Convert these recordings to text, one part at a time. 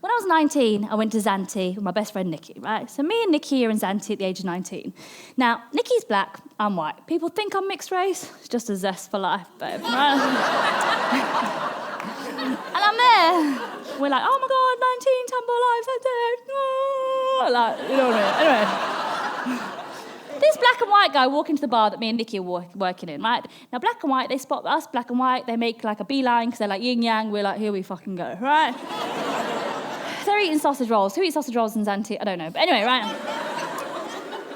when I was 19, I went to Zante with my best friend Nikki, right? So me and Nikki are in Zante at the age of 19. Now, Nikki's black, I'm white. People think I'm mixed race. It's just a zest for life, babe. Right? And I'm there. We're like, oh my God, 19, Tambo lives, I'm dead. Oh, like, you know what I mean? Anyway. This black and white guy walk into the bar that me and Nikki are working in, right? Now, black and white, they spot us, black and white, they make like a beeline because they're like yin-yang. We're like, here we fucking go, right? They're eating sausage rolls. Who eats sausage rolls in Zante? I don't know. But anyway, right?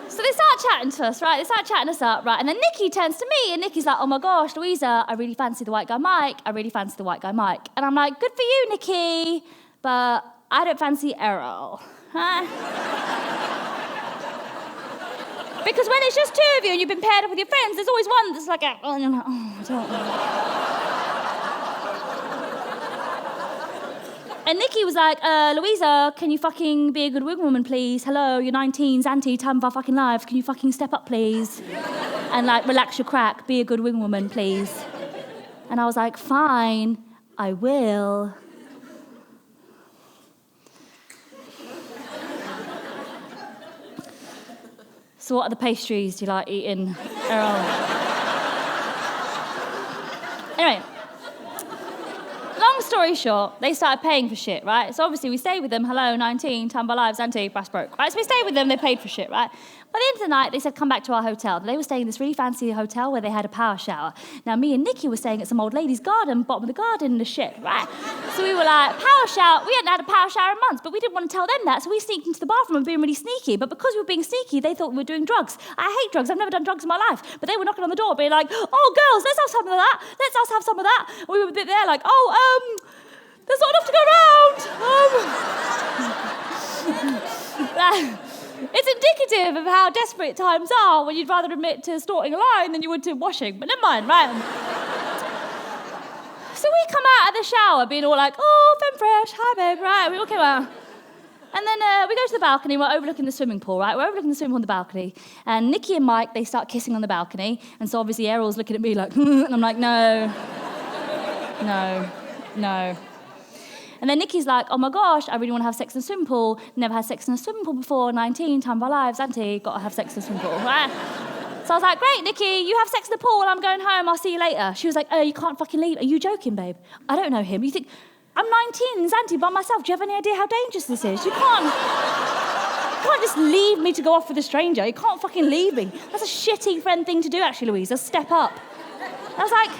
So they start chatting to us, right? They start chatting us up, right? And then Nikki turns to me, and Nikki's like, oh my gosh, Louisa, I really fancy the white guy Mike. I really fancy the white guy Mike. And I'm like, good for you, Nikki, but I don't fancy Errol. Huh? Because when it's just two of you and you've been paired up with your friends, there's always one that's like, oh, and you're like, oh, I don't know. And Nikki was like, Louisa, can you fucking be a good wing woman, please? Hello, you're 19, Zante, time of our fucking lives. Can you fucking step up, please? And like, relax your crack, be a good wing woman, please. And I was like, fine, I will. So what other pastries do you like eating, Errol? Anyway, long story short, they started paying for shit, right? So obviously we stayed with them, hello, 19, time of our lives, Zante, brass broke, right? So we stayed with them, they paid for shit, right? By the end of the night, they said, come back to our hotel. They were staying in this really fancy hotel where they had a power shower. Now, me and Nikki were staying at some old lady's garden, bottom of the garden in the shit, right? So we were like, power shower. We hadn't had a power shower in months, but we didn't want to tell them that, so we sneaked into the bathroom and being really sneaky. But because we were being sneaky, they thought we were doing drugs. I hate drugs. I've never done drugs in my life. But they were knocking on the door being like, oh, girls, let's have some of that. Let's us have some of that. And we were a bit there like, oh, there's not enough to go around. It's indicative of how desperate times are when you'd rather admit to snorting a line than you would to washing. But never mind, right? So we come out of the shower being all like, oh, femme fresh, hi, babe, right? We all came out. And then we go to the balcony, we're overlooking the swimming pool, right? We're overlooking the swimming pool on the balcony. And Nikki and Mike, they start kissing on the balcony. And so obviously Errol's looking at me like, and I'm like, no. And then Nikki's like, oh my gosh, I really want to have sex in a swimming pool. Never had sex in a swimming pool before, 19, time of our lives, auntie, got to have sex in a swimming pool, right? So I was like, great, Nikki, you have sex in the pool, I'm going home, I'll see you later. She was like, oh, you can't fucking leave. Are you joking, babe? I don't know him. You think, I'm 19 in Zante by myself. Do you have any idea how dangerous this is? You can't just leave me to go off with a stranger. You can't fucking leave me. That's a shitty friend thing to do, actually, Louisa. Step up. I was like,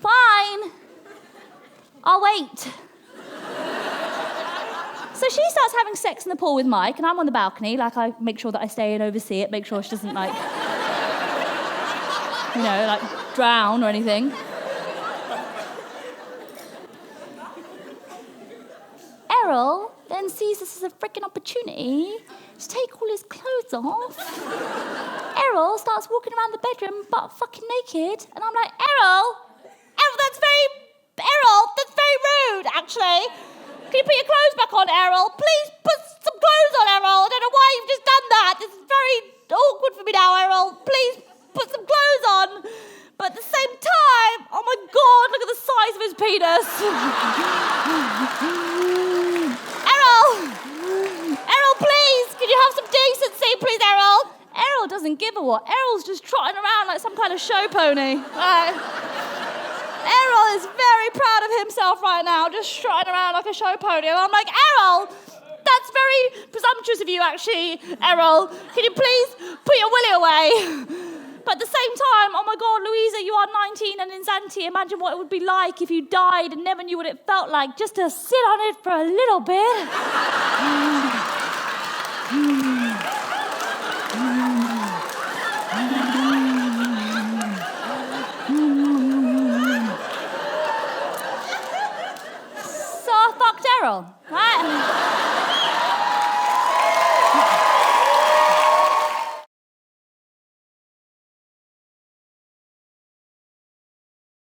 fine, I'll wait. So she starts having sex in the pool with Mike, and I'm on the balcony, like I make sure that I stay and oversee it, make sure she doesn't like, drown or anything. Errol then sees this as a freaking opportunity to take all his clothes off. Errol starts walking around the bedroom butt fucking naked, and I'm like, Errol, that's very rude, actually. Can you put your clothes back on, Errol? Please put some clothes on, Errol. I don't know why you've just done that. This is very awkward for me now, Errol. Please put some clothes on. But at the same time, oh my God, look at the size of his penis. Errol, please, can you have some decency, please, Errol? Errol doesn't give a what. Errol's just trotting around like some kind of show pony. Errol is very proud of himself right now, just strutting around like a show pony. And I'm like, Errol, that's very presumptuous of you, actually, Errol. Can you please put your willy away? But at the same time, oh my God, Louisa, you are 19 and in Zante. Imagine what it would be like if you died and never knew what it felt like just to sit on it for a little bit. Errol, right?